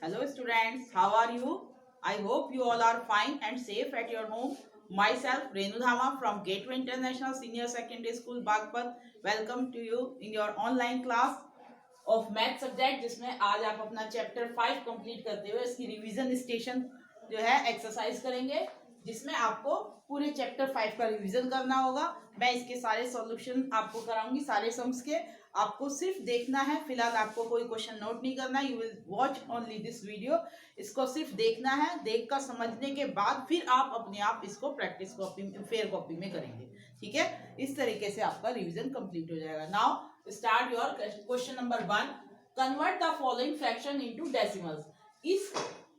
Hello students, how are you? I hope you all are fine and safe at your home. Myself Renu Dhama from Gateway International Senior Secondary School Bagpat. Welcome to you in your online class of math subject जिसमें आज आप अपना chapter 5 complete करते हुए इसकी revision station जो है exercise करेंगे जिसमें आपको पूरे चैप्टर 5 का रिवीजन करना होगा। मैं इसके सारे सॉल्यूशन आपको कराऊंगी, सारे सम्स के। आपको सिर्फ देखना है, फिलहाल आपको कोई क्वेश्चन नोट नहीं करना। You will watch only this video. इसको सिर्फ देखना है, देख कर समझने के बाद फिर आप अपने आप इसको प्रैक्टिस कॉपी में, फेयर कॉपी में करेंगे। ठीक है, इस तरीके से आपका रिवीजन कंप्लीट हो जाएगा। Now start your question number 1। Convert the following fraction into decimals. इस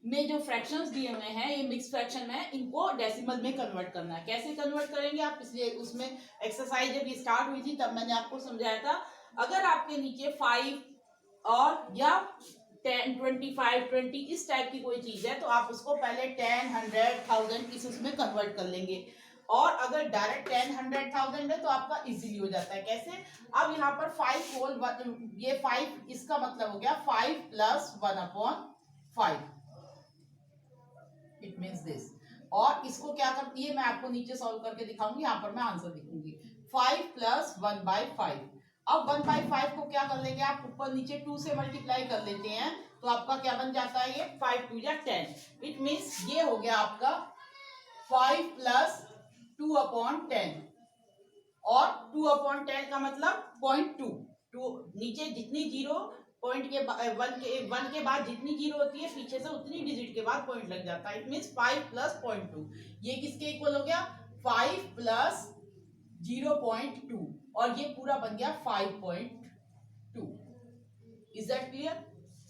में जो फ्रैक्शंस दिए हुए हैं ये मिक्स फ्रैक्शन में, इनको डेसिमल में कन्वर्ट करना है। कैसे कन्वर्ट करेंगे आप, इसलिए उसमें एक्सरसाइज जब ये स्टार्ट हुई थी तब मैंने आपको समझाया था। अगर आपके नीचे 5 और या 10, 25, 20 इस टाइप की कोई चीज है तो आप उसको पहले 10, 100, 1000 इस उसमें कन्वर्ट कर लेंगे। और अगर डायरेक्ट 10, 100, 1000 है तो आपका इजीली हो जाता है। कैसे, अब यहाँ पर 5 होल, ये 5 इसका मतलब हो गया 5 प्लस 1/5, इट मीन्स दिस। और इसको क्या करती है मैं आपको नीचे सॉल्व करके दिखाऊंगी, यहाँ पर मैं आंसर लिखूंगी 5 प्लस 1/5। अब 1/5 को क्या कर लेंगे आप, ऊपर नीचे 2 से मल्टीप्लाई कर लेते हैं तो आपका क्या बन जाता है, ये 5 2 या 10। इट मीन्स ये हो गया आपका 5 प्लस 2/10। और 2/10 का मतलब 0.2। नीचे जितनी जीरो पॉइंट के वन के बाद जितनी जीरो होती है पीछे से उतनी डिजिट के बाद पॉइंट लग जाता है। It means 5 plus 0.2। ये किसके इक्वल हो गया, 5 प्लस 0.2 और ये पूरा बन गया 5.2। Is that clear?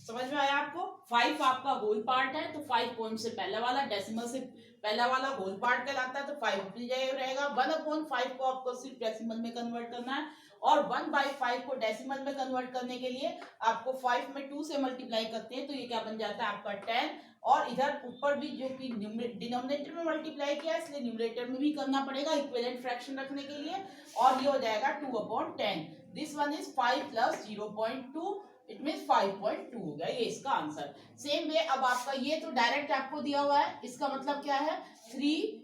समझ में आया आपको? 5 आपका होल पार्ट है तो 5 पॉइंट से पहला वाला, डेसिमल से पहला वाला होल पार्ट कहलाता है तो 5 अपनी जगह रहेगा। 1/5 को आपको सिर्फ डेसिमल में कन्वर्ट करना है और 1/5 को डेसिमल में कन्वर्ट करने के लिए आपको 5 में 2 से मल्टीप्लाई करते हैं तो ये क्या बन जाता है आपका 10। और इधर ऊपर भी जो कि डिनोमिनेटर में मल्टीप्लाई किया है इसलिए न्यूमरेटर में भी करना पड़ेगा इक्विवेलेंट फ्रैक्शन रखने के लिए। और ये हो जाएगा 2/10। This one is 5 plus 0.2, it mean 5.2 हो गया, ये इसका आंसर। सेम वे अब आपका ये तो डायरेक्ट आपको दिया हुआ है, इसका मतलब क्या है 3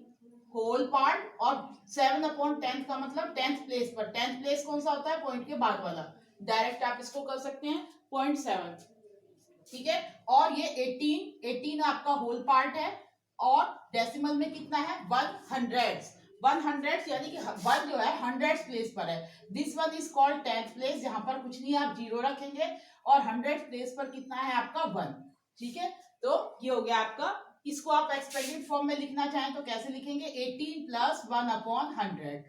होल पार्ट और 7/10 का मतलब 10th प्लेस पर। 10th प्लेस कौन सा होता है, पॉइंट के बाद वाला। डायरेक्ट आप इसको कर सकते हैं 0.7। ठीक है, और ये 18 आपका होल पार्ट है और डेसिमल में कितना है 100 यानी कि 1 जो है 100 प्लेस पर है। This one is called 10th place, जहां पर कुछ नहीं आप जीरो रखेंगे और 100 प्लेस पर कितना है आपका 1। ठीक है, तो ये हो गया आपका। इसको आप एक्सपेंडेड फॉर्म में लिखना चाहें तो कैसे लिखेंगे, 18 प्लस 1/100।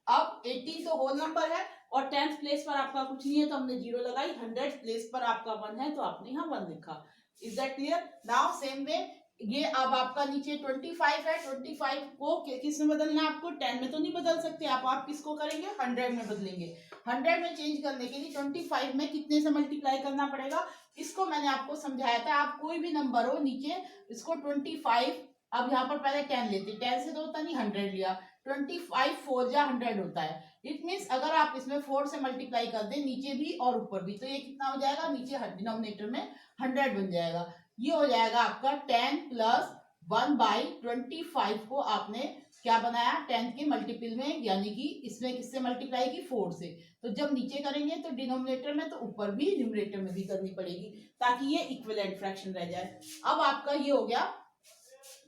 अब 18 तो होल नंबर है और 10th प्लेस पर आपका कुछ नहीं है तो हमने जीरो लगाई। 100th प्लेस पर आपका 1 है तो आपने यहाँ 1 लिखा। Is that clear? Now same way ये अब आपका नीचे 25 है, 25 को किस में बदलना है आपको, 10 में तो नहीं बदल सकते आप किसको करेंगे 100 में बदलेंगे। 100 में चेंज करने के लिए 25 में कितने से मल्टीप्लाई करना पड़ेगा, इसको मैंने आपको समझाया था। आप कोई भी नंबर हो नीचे इसको 25, अब यहाँ पर पहले 10 लेते, 10 से तो होता नहीं 100 लिया, 25 4 या 100 होता है। इट मीन्स अगर आप इसमें 4 से मल्टीप्लाई कर दें नीचे भी और ऊपर भी तो ये कितना हो जाएगा, नीचे डिनोमिनेटर में 100 बन जाएगा। ये हो जाएगा आपका 10 प्लस 1/25 को आपने क्या बनाया 10 के मल्टीपल में, यानी कि इसमें किससे मल्टीप्लाई की 4 से। तो जब नीचे करेंगे तो डिनोमिनेटर में तो ऊपर भी न्यूमरेटर में भी करनी पड़ेगी ताकि ये इक्विवेलेंट फ्रैक्शन रह जाए। अब आपका ये हो गया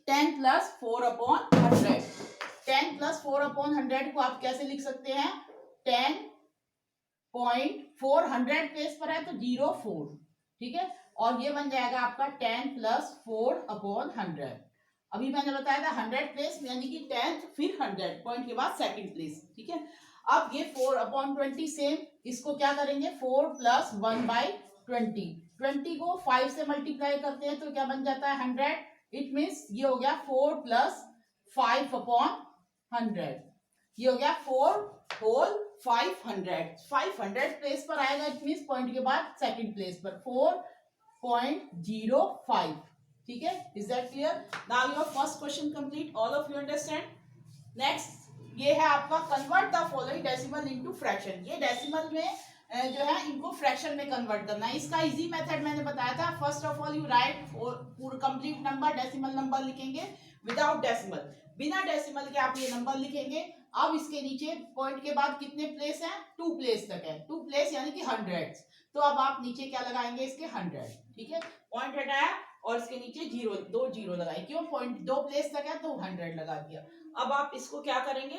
10 प्लस 4/100। 10 प्लस 4/100 को आप कैसे लिख सकते हैं, 10.400 प्लेस पर है तो 0.4। ठीक है, और ये बन जाएगा आपका 10 प्लस 4/100। अभी मैंने बताया था 100 प्लेस यानी कि 10th फिर 100 पॉइंट के बाद सेकंड प्लेस। ठीक है, अब ये 4/20 सेम, इसको क्या करेंगे 4 प्लस 1/20। 20 को 5 से मल्टीप्लाई करते हैं तो क्या बन जाता है 100। इट मीन्स ये हो गया 4 प्लस 5/100। ये हो गया 4 होल 500 प्लेस पर आएगा। इट मीन्स पॉइंट के बाद सेकंड प्लेस पर 4.05। ठीक है, is that clear? Now your first question complete, all of you understand. Next ये है आपका convert the following decimal into fraction. ये डेसिमल में जो है इनको फ्रैक्शन में कन्वर्ट करना है। इसका इजी मेथड मैंने बताया था। First of all you right पूरा कंप्लीट नंबर, डेसिमल नंबर लिखेंगे विदाउट डेसिमल, बिना डेसिमल के आप ये नंबर लिखेंगे। अब इसके नीचे पॉइंट के बाद कितने प्लेस हैं, 2 प्लेस तक है, 2 प्लेस यानी कि हंड्रेड्स। तो अब आप नीचे क्या लगाएंगे, इसके 100, ठीक है, पॉइंट हटाया और इसके नीचे जीरो, 2 जीरो लगाए, क्यों, पॉइंट 2 प्लेस तक है तो 100 लगा दिया। अब आप इसको क्या करेंगे,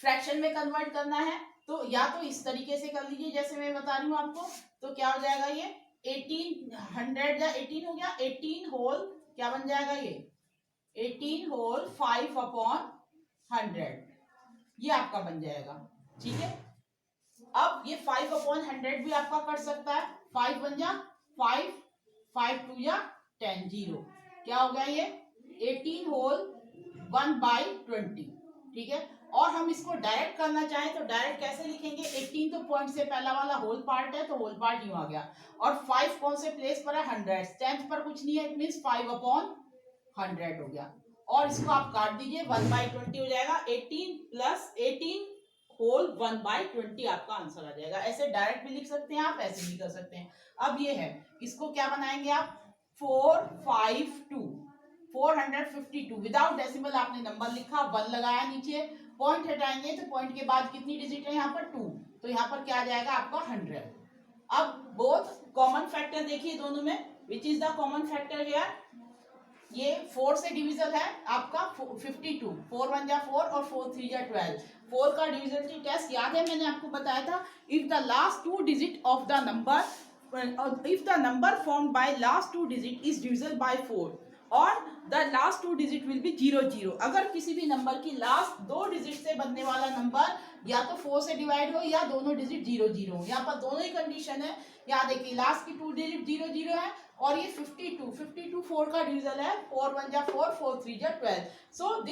फ्रैक्शन में कन्वर्ट करना है, तो या तो इस तरीके से कर लीजिए जैसे मैं बता रही हूँ आपको। तो क्या हो जाएगा, ये 1800 या 18 हो गया, 18 होल क्या बन जाएगा, ये 18 होल 5/100, ये आपका बन जाएगा, ठीक है। अब ये 5/100 भी आपका कर सकता है, 5 बन जा 5, 5 2 या 10, 0, क्या हो गया ये 18 होल 1/20, ठीक है। और हम इसको डायरेक्ट करना चाहें तो डायरेक्ट कैसे लिखेंगे, 18 तो पॉइंट से पहला वाला होल पार्ट है तो होल पार्ट यूं आ गया, और 5 कौन से प्लेस पर है, 100, 10th पर कुछ नहीं है, इट मींस 5/100 हो गया। और इसको आप काट दीजिए, 1/20 हो जाएगा, 18 प्लस 18 होल 1/20 आपका आंसर आ जाएगा। ऐसे डायरेक्ट भी लिख सकते हैं आप, ऐसे भी कर सकते हैं। अब ये है, इसको क्या बनाएंगे आप, 452 452 विदाउट डेसिमल आपने नंबर लिखा, 1 लगाया नीचे, पॉइंट हटाएंगे तो पॉइंट के बाद कितनी डिजिट है यहाँ पर 2, तो यहाँ पर क्या आ जाएगा आपका 100। अब बोथ कॉमन फैक्टर देखिए दोनों में, which is the common factor here, ये 4 से डिविजन है आपका 52, 4 1 जा 4 और 4 3 जा 12। 4 का डिविजिबिलिटी टेस्ट याद है, मैंने आपको बताया था, if the last 2 digit of the number, if the number formed by last 2 digit is divisible by 4 और the last 2 digit will be 0 0। अगर किसी भी नंबर की लास्ट 2 डिजिट से बनने वाला नंबर या तो 4 से डिवाइड हो या दोनों डिजिट 0 0 हो, यहाँ पर दोनों ही कंडीशन है। यहाँ देखिए लास्ट की 2 डिजिट 0 0 है और ये 52 4 का डिविजन है, 4 1 जा 4, 4 3 जा 12। सो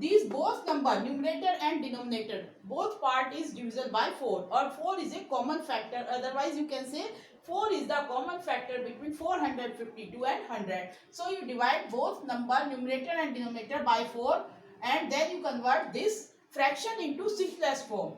these both number numerator and denominator both part is divisible by 4 or 4 is a common factor, otherwise you can say 4 is the common factor between 452 and 100. So you divide both number numerator and denominator by 4 and then you convert this fraction into simplest form,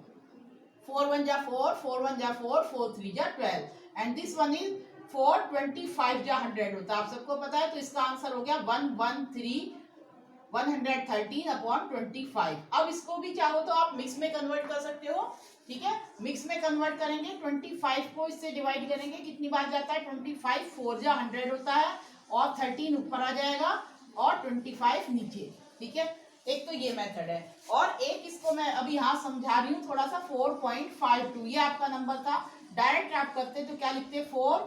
4 1 ja 4, 4 1 ja 4, 4 3 ja 12 and this one is 425 ja 100 होता है, आप सबको पता है। तो इसका answer हो गया 113/25। अब इसको भी चाहो तो आप मिक्स में कन्वर्ट कर सकते हो, ठीक है। मिक्स में कन्वर्ट करेंगे, 25 को इससे डिवाइड करेंगे, कितनी बार जाता है, 25, 4 जा 100 होता है और 13 ऊपर आ जाएगा और 25 नीचे, ठीक है। एक तो ये मेथड है और एक इसको मैं अभी यहाँ समझा रही हूँ थोड़ा सा, 4.52 ये आपका नंबर था। डायरेक्ट आप करते तो क्या लिखते, 4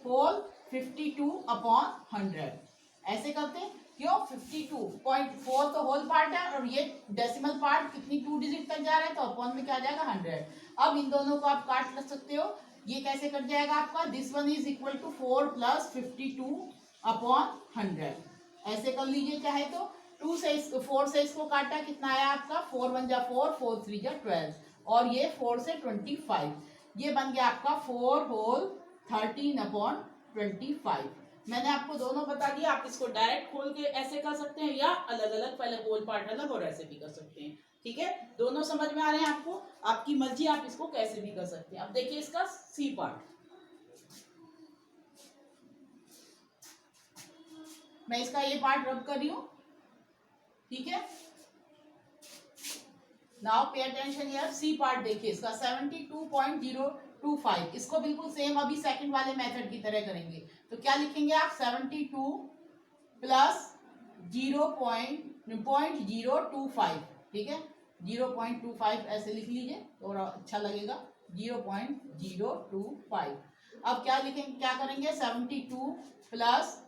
होल 52/100 ऐसे करते, क्यों, 52.4 तो होल पार्ट है और ये डेसिमल पार्ट कितनी 2 डिजिट तक जा रहा है तो अपॉन में क्या आ जाएगा 100। अब इन दोनों को आप काट लग सकते हो, ये कैसे कट जाएगा आपका, this one is equal to 4 + 52/100 ऐसे कर लीजिए चाहे तो। 2 से 4 से इसको काटा, कितना आया आपका, 4 1 जा 4, 4 3 जा 12 और ये 4 से 25, ये बन गया आपका 4 होल 13/25। मैंने आपको दोनों बता दिया, आप इसको डायरेक्ट खोल के ऐसे कर सकते हैं या अलग अलग, पहले होल पार्ट अलग और ऐसे भी कर सकते हैं, ठीक है। दोनों समझ में आ रहे हैं आपको, आपकी मर्जी, आप इसको कैसे भी कर सकते हैं। अब देखिए इसका सी पार्ट, मैं इसका ये पार्ट रब कर रही हूं, ठीक है। Now pay attention here, C part देखिए इसका 72.025, इसको बिल्कुल सेम अभी सेकंड वाले मेथड की तरह करेंगे। तो क्या लिखेंगे आप, 72 प्लस 0.025, ठीक है, 0.25 ऐसे लिख लीजिए थोड़ा अच्छा लगेगा, 0.025। अब क्या लिखेंगे, क्या करेंगे, 72 प्लस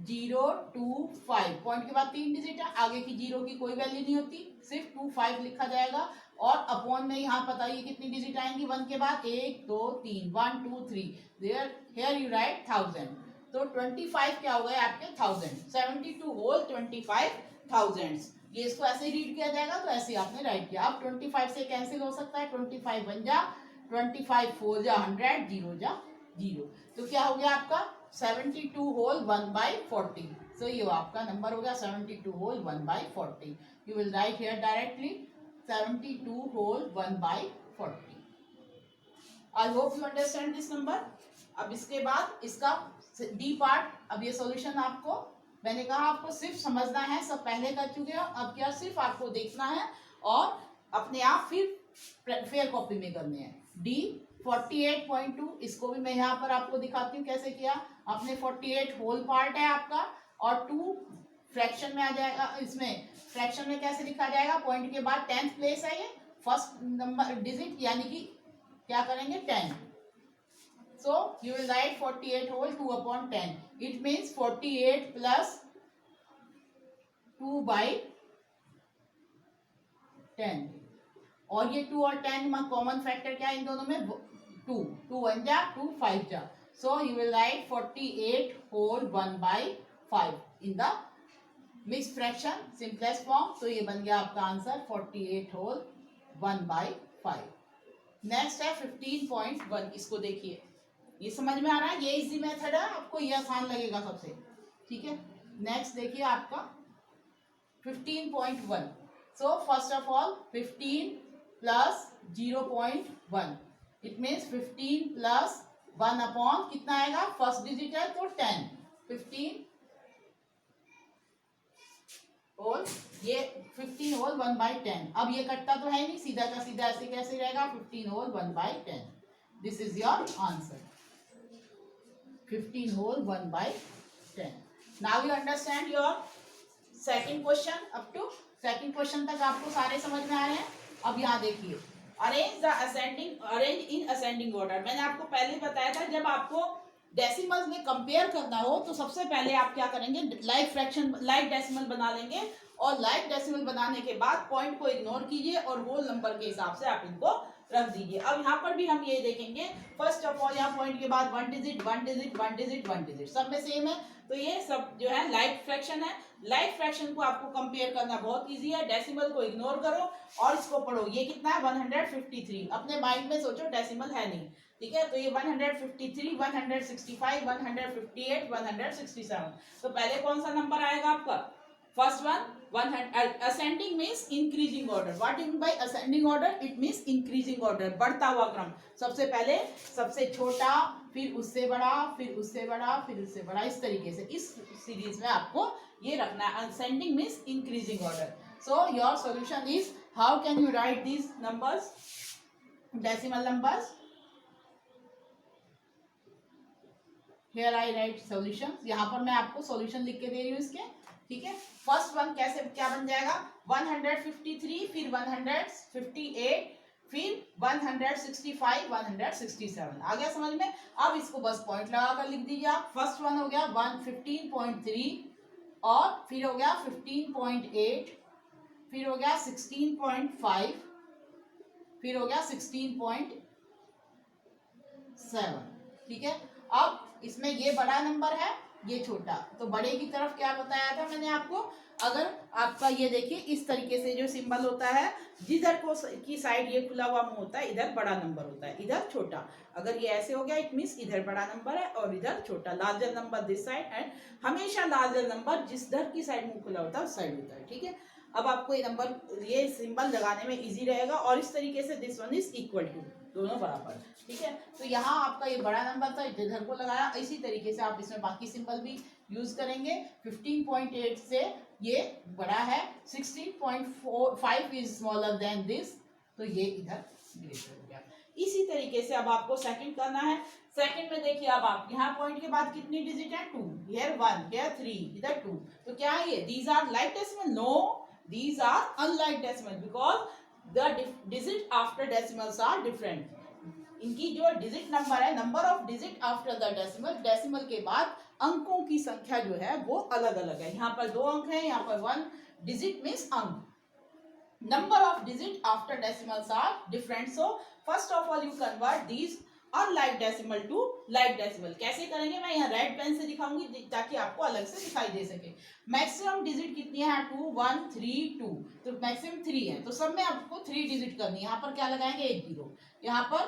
025, पॉइंट के बाद 3 डिजिट है, आगे की 0 की कोई वैल्यू नहीं होती, सिर्फ 25 लिखा जाएगा और अपॉन में यहाँ बताइए कितनी डिजिट आएंगी 1 के बाद, 1 2 3, 1 2 3, हियर यू राइट 1000, तो 25 क्या हो गए आपके 1000, 72 होल 25,000। ये इसको ऐसे रीड किया जाएगा, तो ऐसे आपने राइट किया। अब 25 से कैंसिल हो सकता है, 25 बन जा 25, 4 जा 100, 0 जा 0, तो क्या हो गया आपका 72 होल 1/40। सो ये आपका नंबर हो गया 72 whole 1/40। You will write here directly 72 whole 1/40। I hope you understand this number. अब इसके बाद इसका डी पार्ट, अब ये सॉल्यूशन आपको मैंने कहा आपको सिर्फ समझना है, सब पहले कर चुके हो, अब क्या सिर्फ आपको देखना है और अपने आप फिर फेयर कॉपी में करने हैं। डी 48.2, इसको भी मैं यहाँ पर आपको दिखाती हूँ कैसे किया। आपने 48 होल पार्ट है आपका और 2 फ्रैक्शन में आ जाएगा। इसमें फ्रैक्शन में कैसे लिखा जाएगा, पॉइंट के बाद 10th प्लेस है, ये फर्स्ट नंबर डिजिट यानी कि क्या करेंगे 10। So you will write 48 whole 2 upon 10. It means 48 plus 2 by 10. और ये 2 और 10 में कॉमन फैक्टर क्या है इन दोनों में, 2 2 1 जा 2 5 जा। So you will write 48 whole 1 by 5 in the mixed fraction simplest form. तो ये बन गया आपका आंसर 48 whole 1 by 5। नेक्स्ट है 15.1, इसको देखिए, ये समझ में आ रहा है, ये इजी मेथड है, आपको ये आसान लगेगा सबसे, ठीक है। नेक्स्ट देखिए आपका 15.1। सो first of all 15 plus 0.1, it means 15 plus 1 upon कितना आएगा, फर्स्ट डिजिट है तो 10। 15 होल, ये 15 होल 1 बाई 10। अब ये कटता तो है नहीं, सीधा का सीधा ऐसे कैसे रहेगा, 15 whole 1 by 10। This is your answer, 15 whole 1 by 10। Now you understand your second question, up to second question तक आपको सारे समझ में आ रहे हैं। अब यहाँ देखिए, अरेंज इन असेंडिंग ऑर्डर। मैंने आपको पहले बताया था जब आपको डेसिमल्स में कंपेयर करना हो तो सबसे पहले आप क्या करेंगे, लाइक फ्रैक्शन लाइक डेसिमल बना लेंगे और लाइक डेसिमल बनाने के बाद पॉइंट को इग्नोर कीजिए और होल नंबर के हिसाब से आप इनको रख दीजिए। अब यहाँ पर भी हम ये देखेंगे, फर्स्ट ऑफ ऑल यहाँ पॉइंट के बाद 1 डिजिट 1 डिजिट 1 डिजिट 1 डिजिट सब में सेम है, तो ये सब जो है लाइक फ्रैक्शन है। लाइक फ्रैक्शन को आपको कंपेयर करना बहुत इजी है, डेसिमल को इग्नोर करो और इसको पढ़ो। ये कितना है 153, अपने माइंड में सोचो डेसिमल है नहीं, ठीक है। तो ये 153 165 158 167, तो पहले कौन सा नंबर आएगा आपका, first one 100। Ascending means increasing order. What mean by ascending order, it means increasing order, बढ़ता हुआ क्रम। सबसे पहले सबसे छोटा, फिर उससे बड़ा, फिर उससे बड़ा, फिर उससे बड़ा, इस तरीके से इस सीरीज में आपको ये रखना है। Ascending means increasing order. So your solution is, how can you right these numbers, decimal numbers. Here I write solutions, यहाँ पर मैं आपको सॉल्यूशन लिख के दे रही हूँ इसके, ठीक है। फर्स्ट वन कैसे क्या बन जाएगा, 153, फिर 158, फिर 165 167, आ गया समझ में। अब इसको बस पॉइंट लगा कर लिख दीजिए आप। फर्स्ट वन हो गया 115.3 और फिर हो गया 15.8, फिर हो गया 16.5, फिर हो गया 16.7, ठीक है। अब इसमें ये बड़ा नंबर है, ये छोटा, तो बड़े की तरफ क्या बताया था मैंने आपको, अगर आपका ये देखिए इस तरीके से जो सिंबल होता है, जिधर को की साइड ये खुला हुआ मुंह होता है, इधर बड़ा नंबर होता है, इधर छोटा। अगर ये ऐसे हो गया, इट मीन्स इधर बड़ा नंबर है और इधर छोटा। Larger number this side and हमेशा लार्जर नंबर जिस धर की साइड मुंह खुला होता है उस साइड होता है, ठीक है। अब आपको ये नंबर, ये सिंबल लगाने में इजी रहेगा और इस तरीके से this one is equal to, दोनों बराबर, ठीक है। तो यहाँ आपका ये बड़ा नंबर था, इधर को लगाया, इसी तरीके से आप इसमें बाकी सिंबल भी यूज करेंगे। 15.8 से ये बड़ा है, 16.5 इज स्मॉलर देन दिस, तो ये इधर ग्रेटर हो गया। इसी तरीके से अब आपको सेकंड करना है। सेकंड में देखिए, अब आप यहाँ पॉइंट के बाद कितनी डिजिट है, 2, हियर 1, हियर 3, इधर 2, तो क्या है ये, these are like decimal, no these are unlike decimal because the digit after decimals are different। इनकी जो डिजिट नंबर है, number of digit after the decimal, decimal के बाद अंकों की संख्या जो है वो अलग अलग है। यहाँ पर 2 अंक है, यहाँ पर 1 डिजिट मीन्स अंक। Number of digit after decimals are different, so first of all you convert these unlike decimal to like decimal. कैसे करेंगे, मैं यहाँ रेड पेन से दिखाऊंगी ताकि आपको अलग से दिखाई दे सके। मैक्सिमम डिजिट कितनी है, 2 1 3 2, तो मैक्सिमम 3 है, तो सब में आपको 3 डिजिट करनी है। यहाँ पर क्या लगाएंगे, 1 0, यहाँ पर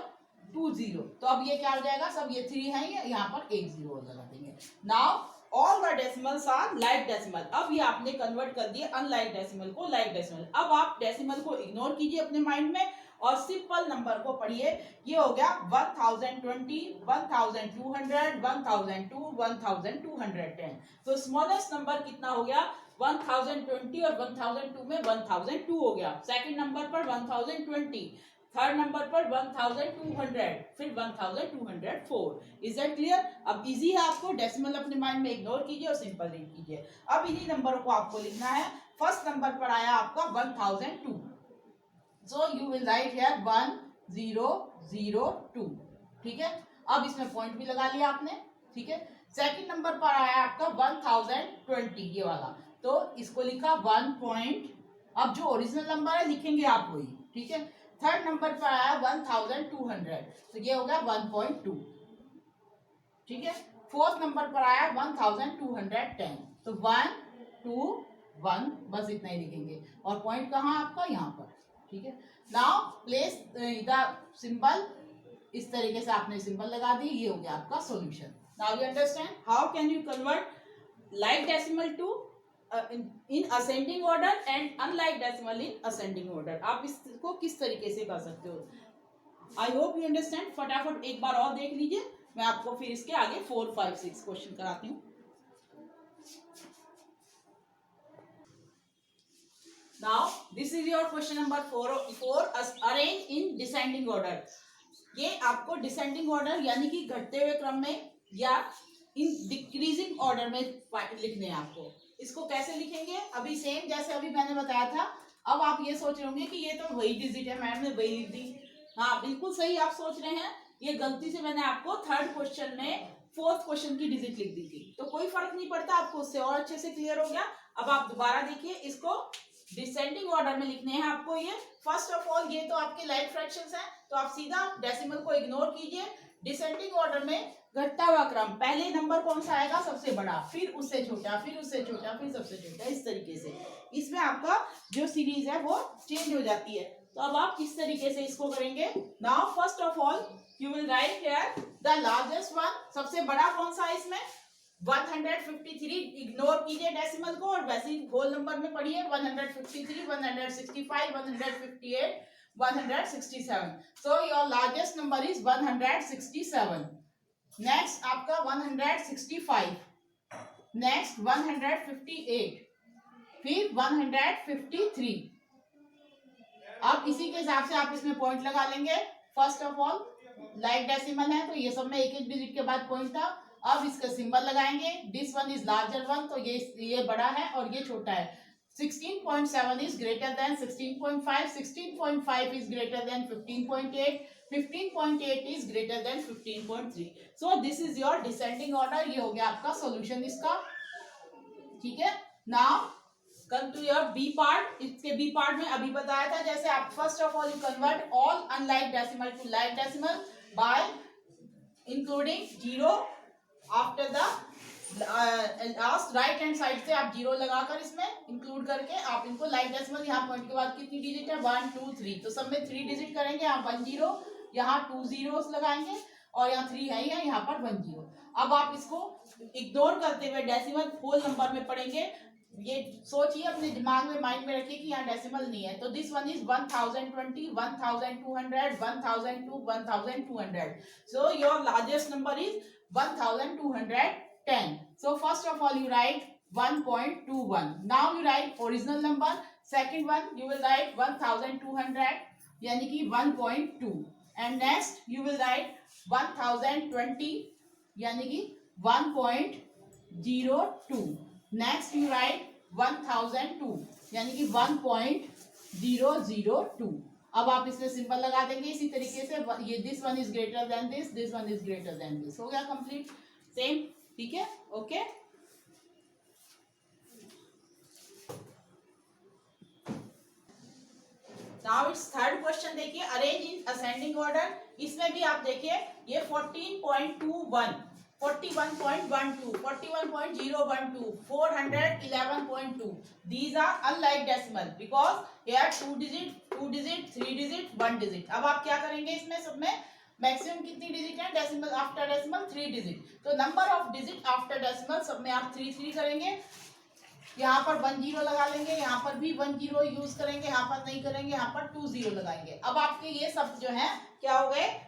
2 0, तो अब ये क्या हो जाएगा, सब ये 3 है, यहाँ पर 1 0 लगा देंगे। Now all the decimals are like decimal. अब ये आपने कन्वर्ट कर दिया अनलाइक डेसिमल को लाइक डेसिमल। अब आप डेसिमल को इग्नोर कीजिए अपने माइंड में और सिंपल नंबर को पढ़िए। ये हो गया 1020, 1200, 1002, 1210। तो स्मॉलेस्ट नंबर कितना हो गया 1020 और 1002 में 1002 हो गया। सेकंड नंबर पर 1020, थर्ड नंबर पर 1200, फिर 1204। Is that clear? अब इजी है, आपको डेसिमल अपने माइंड में इग्नोर कीजिए और सिंपल रीड कीजिए। अब इन्हीं नंबरों को आपको लिखना है। फर्स्ट नंबर पर आया आपका 1002, so you will write here 1002। ठीक है, अब इसमें पॉइंट भी लगा लिया आपने। ठीक है, सेकंड नंबर पर आया आपका 1020, ये वाला, तो इसको लिखा 1 पॉइंट। अब जो ओरिजिनल नंबर है लिखेंगे आप वही। ठीक है, थर्ड नंबर पर आया 1200, तो ये हो गया 1.2। ठीक है, फोर्थ नंबर पर आया 1210, तो 1 2 1, बस इतना ही लिखेंगे। और पॉइंट कहाँ आपका, यहाँ पर। ठीक है, नाउ प्लेस द सिंबल, इस तरीके से आपने सिंबल लगा दी। ये हो गया आपका solution. Now you understand how can you convert like decimal to in ascending order and unlike decimal in ascending order. आप इसको किस तरीके से कर सकते हो। I hope you understand. फटाफट एक बार और देख लीजिए, मैं आपको फिर इसके आगे 4 5 6 क्वेश्चन कराती हूँ। Now this is your question number 4 arrange in descending order. ये आपको डिसेंडिंग ऑर्डर यानी कि घटते हुए क्रम में या इन डिक्रीजिंग ऑर्डर में लिखने हैं आपको। इसको कैसे लिखेंगे, अभी सेम जैसे अभी मैंने बताया था। अब आप ये सोच रहे होंगे कि ये तो वही डिजिट है, मैम ने वही लिख दी। हाँ बिल्कुल सही आप सोच रहे हैं। ये गलती से मैंने आपको थर्ड क्वेश्चन में फोर्थ क्वेश्चन की डिजिट लिख दी थी, तो कोई फर्क नहीं पड़ता, आपको उससे और अच्छे से क्लियर हो गया। अब आप दोबारा देखिए, इसको डिसेंडिंग ऑर्डर में लिखने हैं आपको। ये फर्स्ट ऑफ ऑल ये तो आपके लाइक फ्रैक्शंस हैं, तो आप सीधा डेसिमल को इग्नोर कीजिए। डिसेंडिंग ऑर्डर में घटता हुआ क्रम, पहले नंबर कौन सा आएगा, सबसे बड़ा, फिर उससे छोटा, फिर उससे छोटा, फिर सबसे छोटा, इस तरीके से। इसमें आपका जो सीरीज है वो चेंज हो जाती है। तो अब आप किस तरीके से इसको करेंगे। Now first of all you will write here the largest one, सबसे बड़ा कौन सा है इसमें 153। इग्नोर कीजिए डेसिमल को और वैसे ही होल नंबर में पढ़िए 153, 165, 158, 167। So your largest number is 167। Next आपका 165, नेक्स्ट 158, फिर 153। अब इसी के हिसाब से आप इसमें पॉइंट लगा लेंगे। First of all like decimal है तो ये सब में एक एक डिजिट के बाद पॉइंट था। अब इसका सिंबल लगाएंगे, this one is larger one, तो ये बड़ा है और ये छोटा है। 16.7 is greater than 16.5, 16.5 is greater than 15.8, 15.8 is greater than 15.3. So this is your descending order. ये हो गया आपका solution इसका। ठीक है, now come to your B part। इसके B part में अभी बताया था, जैसे आप first of all you convert all unlike decimal to like decimal by including 0 after the last right hand side से आप 0 लगाकर इसमें इंक्लूड करके आप इनको लाइक डेसिमल, यहाँ पॉइंट के बाद कितनी डिजिट है 1 2 3, तो सब में 3 डिजिट करेंगे। यहाँ 1 0, यहाँ 2 zeros लगाएंगे और यहाँ 3 है ही है, यहाँ पर 1 0। अब आप इसको इग्नोर करते हुए डेसिमल होल नंबर में पढ़ेंगे। ये सोचिए, अपने दिमाग में माइंड में रखिए कि यहाँ डेसिमल नहीं है। तो this one is 1020, 1200, 1002, 1200। So your largest number is 1210. So first of all you write 1.21. Now you write original number. Second one you will write 1200 यानी कि 1.2. And next you will write 1020 यानी कि 1.02. Next you write 1002 यानी कि 1.002. अब आप इसमें symbol लगा देंगे इसी तरीके से। ये this one is greater than this one is greater than this. हो गया कंप्लीट सेम। ठीक है, okay. Now it's third question देखिए, अरेंज इन असेंडिंग ऑर्डर। इसमें भी आप देखिए ये 14.21, 41.12, 41.012, 411.2, these are unlike decimal because here 2 digit, 3 digit, 1 digit। अब आप क्या करेंगे, इसमें सब में मैक्सिमम कितनी डिजिट है डेसिमल आफ्टर डेसिमल 3 डिजिट। तो number of digit after decimal सब में आप 3 3 करेंगे। यहाँ पर 1 0 लगा लेंगे, यहाँ पर भी 1 0 यूज करेंगे, यहाँ पर नहीं करेंगे, यहाँ पर 2 0 लगाएंगे। अब आपके ये सब जो है क्या हो गए,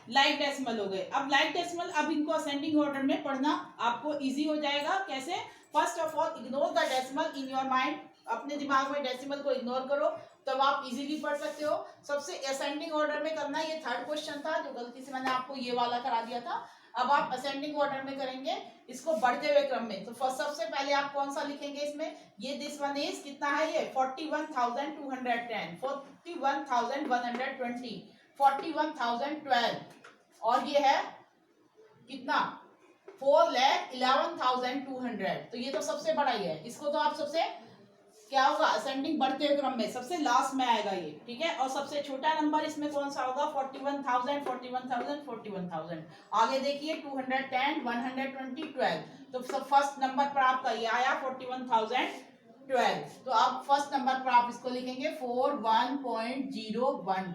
लाइक डेसिमल हो गए। अब लाइक डेसिमल, अब इनको असेंडिंग ऑर्डर में पढ़ना आपको इजी हो जाएगा। कैसे? First of all ignore the decimal in your mind, अपने दिमाग में डेसिमल को इग्नोर करो, तब आप इजीली पढ़ सकते हो। सबसे असेंडिंग ऑर्डर में करना, ये थर्ड क्वेश्चन था जो गलती से मैंने आपको ये वाला करा दिया था। अब आप असेंडिंग ऑर्डर में करेंगे इसको बढ़ते हुए क्रम में। तो फर्स्ट सबसे पहले आप कौन सा लिखेंगे इसमें, ये दिस वन इज कितना है, ये 41,210, 41,120, 41,012, और ये है कितना 4,11,200। तो ये तो सबसे बड़ा ही है, इसको तो आप सबसे क्या होगा, असेंडिंग बढ़ते हुए क्रम में सबसे लास्ट में आएगा ये, ठीक है। और सबसे छोटा नंबर इसमें कौन सा होगा, 41,000, 41,000, 41,000। आगे देखिए 210, 120, 12। तो फर्स्ट नंबर पर आपका ये आया 41,012। तो आप फर्स्ट नंबर पर आप इसको लिखेंगे 41.012,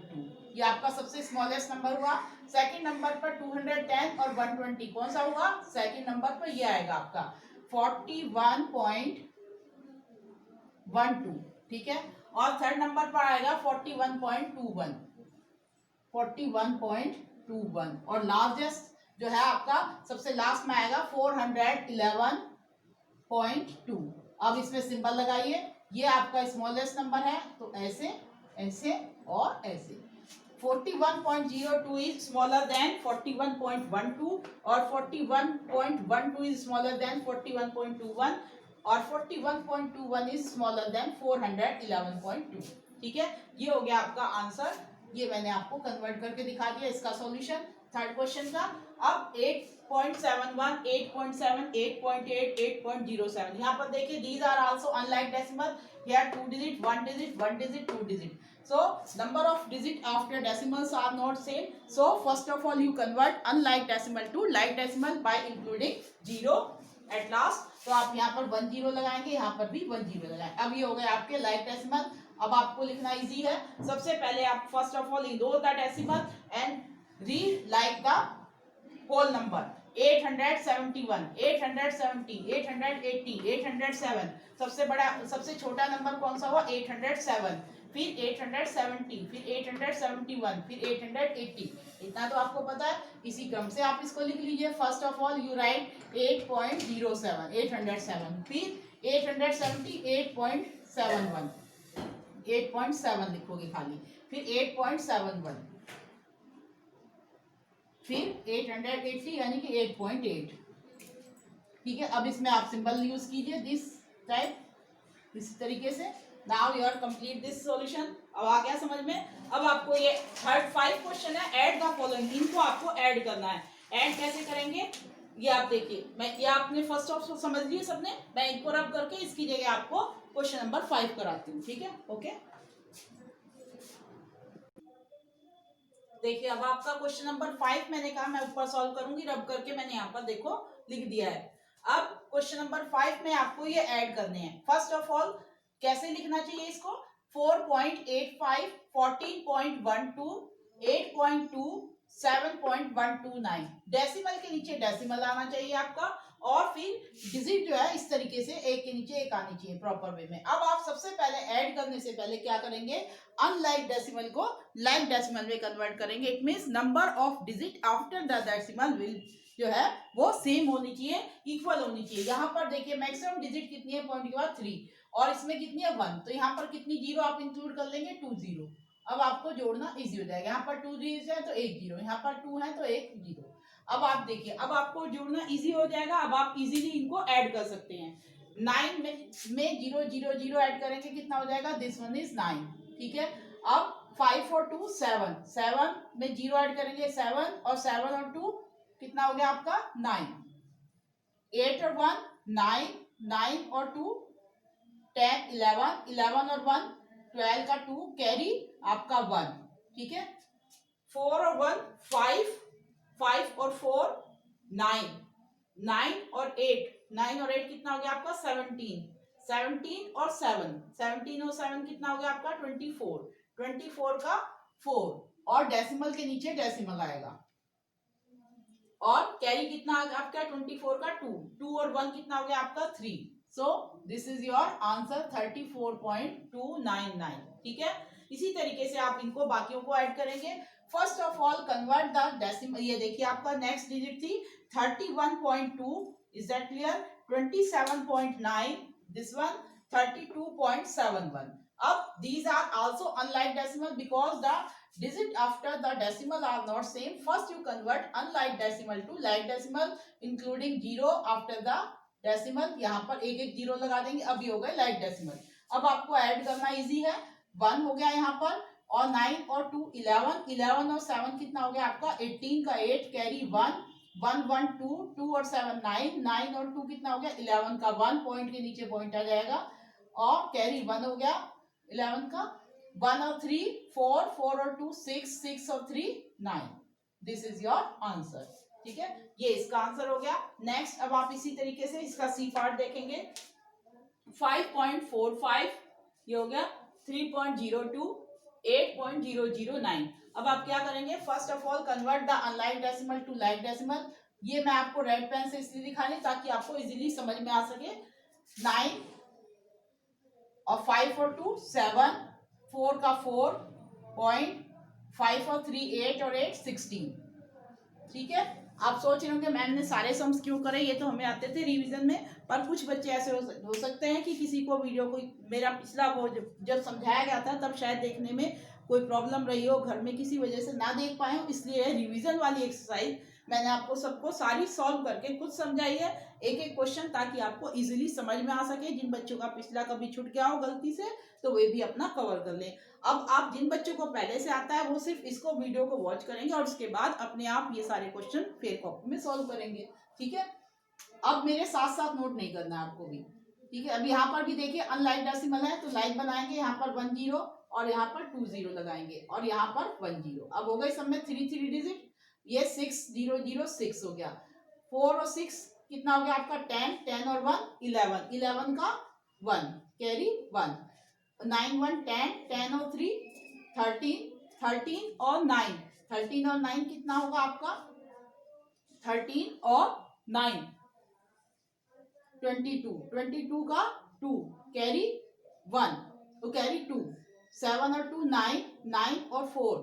ये आपका सबसे स्मॉलेस्ट नंबर हुआ। सेकंड नंबर पर 210 और 120 कौन सा हुआ, सेकंड नंबर पर ये आएगा आपका 41.12, ठीक है। और थर्ड नंबर पर आएगा 41.21, 41.21, और लार्जेस्ट जो है आपका सबसे लास्ट में आएगा 411.2। अब इसमें सिंबल लगाइए, ये आपका स्मॉलेस्ट नंबर है, तो ऐसे ऐसे और ऐसे। 41.02 इज स्मॉलर देन 41.12, और 41.12 इज स्मॉलर देन 41.21, और 41.21 इज स्मॉलर देन 411.2, ठीक है। ये हो गया आपका आंसर, ये मैंने आपको कन्वर्ट करके दिखा दिया इसका सॉल्यूशन थर्ड क्वेश्चन का। अब 8.71, 8.7, 8.8, 8.07, यहाँ पर देखिए these are also unlike decimal, here 2 digit, 1 digit, 1 digit, 2 digit. So number of digit after decimals are not same. So first of all you convert unlike decimal to like decimal by including zero at last. तो आप यहाँ पर 1 0 लगाएंगे, यहाँ पर भी 1 0 लगाएंगे। अब ये हो गए आपके like decimal। अब आपको लिखना इजी है। सबसे पहले आप first of all ignore the decimal and read like the whole number. 871, 870, 880, 807, सबसे बड़ा सबसे छोटा नंबर कौन सा हुआ, 807, फिर 870, फिर 871, फिर 880। इतना तो आपको पता है, इसी क्रम से आप इसको लिख लीजिए। First of all you right 8.07, 807, फिर 870, 8.71, 8.7 लिखोगे खाली, फिर 8.71, फिर 880 यानी कि 8.8, ठीक है। अब इसमें आप सिंबल यूज कीजिए दिस टाइप, इस तरीके से। Now you are complete this solution. अब आ गया समझ में। अब आपको ये थर्ड 5 क्वेश्चन है, ऐड द फॉलोइंग, इनको आपको ऐड करना है। ऐड कैसे करेंगे ये आप देखिए, मैं ये आपने फर्स्ट ऑफ समझ लिए सबने, मैं इनको रब करके इसकी जगह आपको क्वेश्चन नंबर 5 कराती हूँ, ठीक है। ओके देखिए, अब आपका क्वेश्चन नंबर 5 मैंने कहा मैं ऊपर सॉल्व करूंगी, रब करके मैंने यहाँ पर देखो लिख दिया है। अब क्वेश्चन नंबर 5 में आपको ये ऐड करने हैं। फर्स्ट ऑफ ऑल कैसे लिखना चाहिए इसको, 4.85, 14.12, 8.2, 7.129, डेसिमल के नीचे डेसिमल आना चाहिए आपका, और फिर डिजिट जो है इस तरीके से एक के नीचे एक आनी चाहिए प्रॉपर वे में। अब आप सबसे पहले ऐड करने से पहले क्या करेंगे, अनलाइक डेसिमल को लाइक डेसिमल में कन्वर्ट करेंगे। It means number of digit after the decimal will जो है वो सेम होनी चाहिए, इक्वल होनी चाहिए। यहाँ पर देखिए मैक्सिमम डिजिट कितनी है, पॉइंट के बाद 3, और इसमें कितनी है 1, तो यहाँ पर कितनी जीरो आप इंक्लूड कर लेंगे, 2 0। अब आपको जोड़ना इजी हो जाएगा। यहाँ पर 2 जीरो है तो 1 0, यहाँ पर 2 है तो 1 0। अब आप देखिए, अब आपको जोड़ना इजी हो जाएगा। अब आप इजीली इनको ऐड कर सकते हैं। 9 में 0 0 0 ऐड करेंगे, कितना हो जाएगा, दिस वन इज 9, ठीक है। अब 5 और 2 7, 7 में 0 ऐड करेंगे 7, और 7 और 2 कितना हो गया आपका 9, 8 और 1 9, 9 और 2 10, 11, 11 और 1 12 का 2 कैरी आपका 1, ठीक है। 4 और 1 5, 5 और 4 9, 9 और 8, 9 और 8 कितना हो गया आपका 17, 17 और 7, 17 और 7 कितना हो गया आपका 24, 24 का 4, और डेसिमल के नीचे डेसिमल आएगा, और कैरी कितना आ गया आपका 24 का 2, 2 और 1 कितना हो गया आपका 3, so this is your answer 34.299। ठीक है, इसी तरीके से आप इनको बाकियों को ऐड करेंगे। First of all convert the decimal, ये देखिए आपका नेक्स्ट डिजिट थी 31.2, is that clear? 27.9, this one 32.71। अब these are also unlike decimal because the digit after the decimal are not same. First you convert unlike decimal to like decimal including zero after the decimal. यहाँ पर एक एक zero लगा देंगे, अब ये हो गए लाइक डेसिमल। अब आपको ऐड करना इजी है, 1 हो गया यहाँ पर, और 9 और 2 11, 11 और 7 कितना हो गया आपका 18 का 8 कैरी 1, 1 1 2, 2 और 7 9, 9 और 2 कितना हो गया 11 का 1, पॉइंट के नीचे पॉइंट आ जाएगा, और कैरी 1 हो गया 11 का, 1 और 3 4, 4 और 2 6, 6 और 3 9। This is your answer. ठीक है, ये इसका आंसर हो गया। नेक्स्ट अब आप इसी तरीके से इसका सी पार्ट देखेंगे, 5.45 ये हो गया, 3.02, 8.009। अब आप क्या करेंगे, first of all convert the unlike decimal to like decimal. ये मैं आपको रेड पेन से इसलिए दिखा रही ताकि आपको इजीली समझ में आ सके। 9 और 5 और 2 7, 4 का 4 पॉइंट, 5 और 3 8 और 8 16। ठीक है, आप सोच रहे होंगे मैम ने सारे सम्स क्यों करे, ये तो हमें आते थे रिवीजन में, पर कुछ बच्चे ऐसे हो सकते हैं कि किसी को वीडियो को मेरा पिछला वो जब समझाया गया था तब शायद देखने में कोई प्रॉब्लम रही हो, घर में किसी वजह से ना देख पाए हो, इसलिए रिवीजन वाली एक्सरसाइज मैंने आपको सबको सारी सॉल्व करके खुद समझाई है, एक एक क्वेश्चन, ताकि आपको इजीली समझ में आ सके। जिन बच्चों का पिछला कभी छूट गया हो गलती से तो वे भी अपना कवर कर लें। अब आप जिन बच्चों को पहले से आता है वो सिर्फ इसको वीडियो को वॉच करेंगे और उसके बाद अपने आप ये सारे क्वेश्चन फिर कॉपी में सॉल्व करेंगे। ठीक है, अब मेरे साथ साथ नोट नहीं करना है आपको भी। ठीक है, अब यहाँ पर भी देखिए अनलाइक डेसिमल है तो लाइक बनाएंगे, यहाँ पर 1 0 और यहाँ पर 2 0 लगाएंगे और यहाँ पर 1 0। अब हो गए सब में 3 3 डिजिट, ये 6 0 0 6 हो गया, 4 और 6 कितना हो गया आपका 10, 10 और 1 11, 11 का 1 कैरी 1, 9 1 10, 10 और 3 13, 13 और 9, 13 और 9 कितना होगा आपका 13 और 9 22, 22 का 2 कैरी 1 तो कैरी 2, 7 और 2 9, 9 और 4,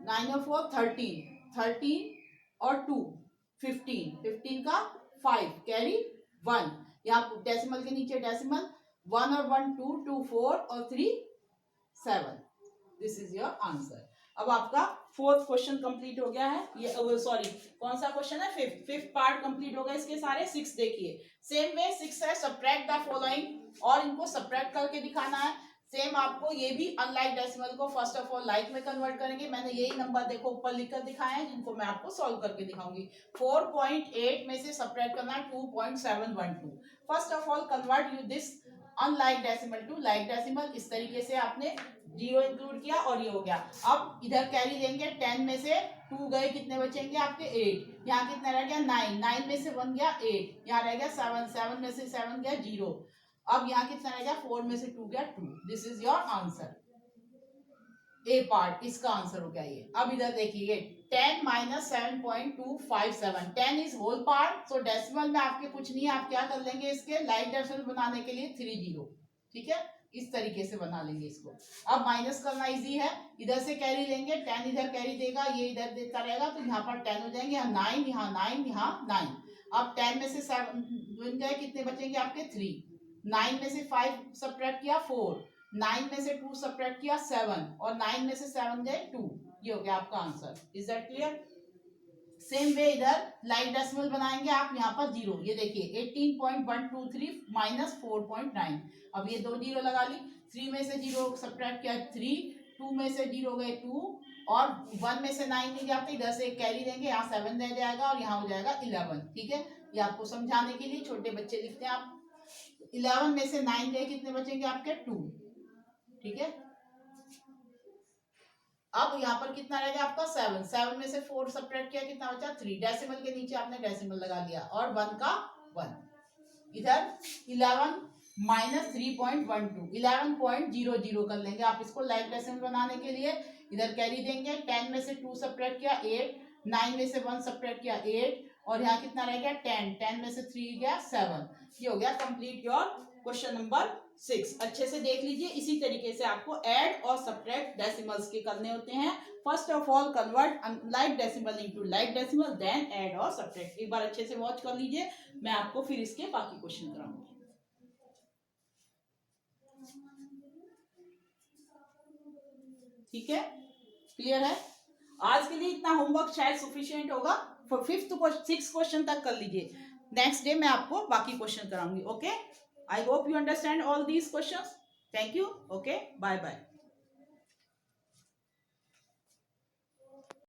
9 और 4 13, 13 और 2 15, 15 का 5 कैरी 1, यहाँ डेसिमल के नीचे डेसिमल 1 और 1 2, 2 4 और 3 7। This is your answer. अब आपका फोर्थ क्वेश्चन कंप्लीट हो गया है, ये सॉरी कौन सा क्वेश्चन है, फिफ्थ पार्ट कंप्लीट हो गया इसके सारे। 6 देखिए, सेम वे 6 है, सब्ट्रैक्ट द फॉलोइंग, और इनको सब्ट्रैक्ट करके दिखाना है। सेम आपको ये भी अनलाइक डेसिमल को फर्स्ट ऑफ ऑल लाइक में कन्वर्ट करेंगे। मैंने यही नंबर देखो ऊपर लिखकर दिखाए हैं जिनको मैं आपको सॉल्व करके दिखाऊंगी। 4.8 में से सब्ट्रैक्ट करना है 2.712। First of all convert you this unlike decimal to like decimal. इस तरीके से आपने जीरो इंक्लूड किया और ये हो गया। अब इधर कैरी देंगे, 10 में से 2 गए, कितने बचेंगे आपके 8, यहाँ कितना रह गया 9, 9 में से 1 गया 8, यहाँ रह गया 7, 7 में से 7 गया 0, अब यहाँ कितना रह गया 4 में से 2 गया 2। This is your answer, a part इसका आंसर हो गया ये। अब इधर देखिए 10 minus 7.257, 10 is whole part, so decimal में आपके कुछ नहीं है, आप क्या कर लेंगे इसके लाइक डेसिमल बनाने के लिए 3 0। ठीक है, इस तरीके से बना लेंगे इसको। अब माइनस करना इजी है, इधर से कैरी लेंगे, 10 इधर कैरी देगा, ये इधर देता रहेगा, तो यहाँ पर 10 हो जाएंगे, यहाँ 9, यहाँ 9, यहाँ 9। अब 10 में से 7 गए, कितने बचेंगे आपके 3, 9 में से 5 सब्ट्रैक्ट किया 4, 9 में से 2 सब्ट्रैक्ट किया 7, और 9 में से 7 गए 2। ये हो गया आपका answer. Is that clear? Same way इधर लाइक डेसिमल बनाएंगे आप, यहाँ पर 0, ये देखिए 18.123 माइनस 4.9। अब ये 2 0 लगा ली, 3 में से 0 सब्ट्रैक्ट किया 3, 2 में से 0 गए 2, और 1 में से 9 नहीं जाते, इधर से एक कैरी देंगे, यहाँ 7 रह जाएगा और यहाँ हो जाएगा 11। ठीक है, ये आपको समझाने के लिए, छोटे बच्चे लिखते हैं आप। 11 में से 9 गए, कितने बचेंगे आपके 2। ठीक है, अब यहाँ पर कितना रहेगा आपका 7, 7 में से 4 सब्ट्रैक्ट किया, कितना बचा 3, डेसिमल के नीचे आपने डेसिमल लगा दिया, और 1 का 1। इधर 11 माइनस 3.12, 11.00 कर लेंगे आप इसको लाइक डेसिमल बनाने के लिए। इधर कैरी देंगे, 10 में से 2 सब्ट्रैक्ट किया 8, 9 में से 1 सब्ट्रैक्ट किया 8, और यहाँ कितना रह गया 10, 10 में से 3 गया 7। ये हो गया कंप्लीट योर क्वेश्चन नंबर 6। अच्छे से देख लीजिए, इसी तरीके से आपको ऐड और सब्ट्रैक्ट डेसिमल्स के करने होते हैं। First of all convert like decimal into like decimal, then add और सब्ट्रैक्ट। एक बार अच्छे से वॉच कर लीजिए, मैं आपको फिर इसके बाकी क्वेश्चन कराऊंगी। ठीक है, क्लियर है? आज के लिए इतना होमवर्क शायद सफिशिएंट होगा। 6 क्वेश्चन तक कर लीजिए, नेक्स्ट डे मैं आपको बाकी क्वेश्चन कराऊंगी। Okay, I hope you understand all these questions. Thank you. Okay, bye bye.